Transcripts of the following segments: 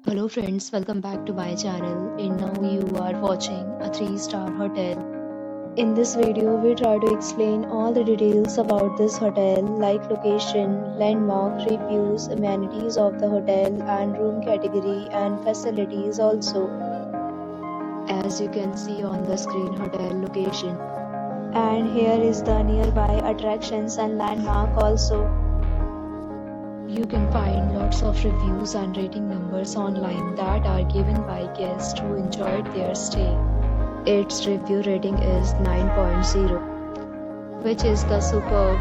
Hello friends, welcome back to my channel and now you are watching a 3-star hotel. In this video, we try to explain all the details about this hotel like location, landmark, reviews, amenities of the hotel and room category and facilities also. As you can see on the screen hotel location. And here is the nearby attractions and landmark also. You can find lots of reviews and rating numbers online that are given by guests who enjoyed their stay. Its review rating is 9.0, which is the superb.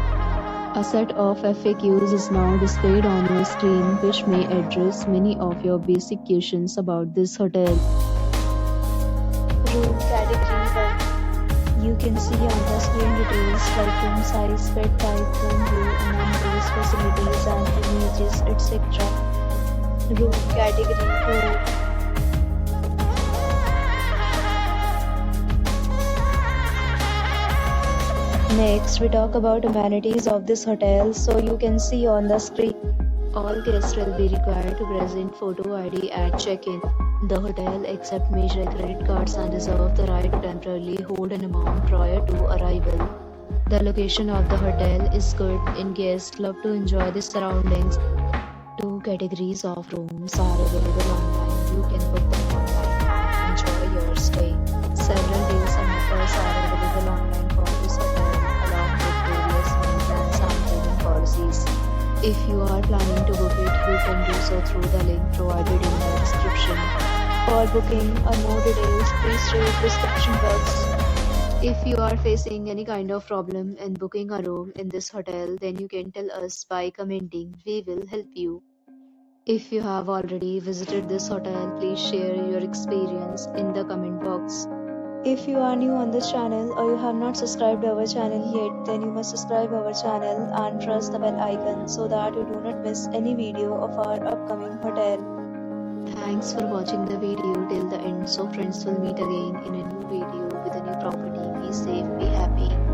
A set of FAQs is now displayed on your screen which may address many of your basic questions about this hotel. Room category 1. You can see on the screen details like room size, bed type, room view, amenities, facilities and images, etc. Room category 2. Next, we talk about amenities of this hotel, so you can see on the screen. All guests will be required to present photo ID at check-in. The hotel accepts major credit cards and reserves the right to temporarily hold an amount prior to arrival. The location of the hotel is good and guests love to enjoy the surroundings. 2 categories of rooms are available online. You can book them online and enjoy your stay. Several deals and offers are available online for this hotel along with various meal plans and payment policies. If you are planning to book it, you can do so through the link provided in the description. For booking or more details, please read description box. If you are facing any kind of problem in booking a room in this hotel, then you can tell us by commenting. We will help you. If you have already visited this hotel, please share your experience in the comment box. If you are new on this channel or you have not subscribed our channel yet, then you must subscribe our channel and press the bell icon so that you do not miss any video of our upcoming hotel. Thanks for watching the video till the end. So friends, will meet again in a new video with a new property. Be safe, be happy.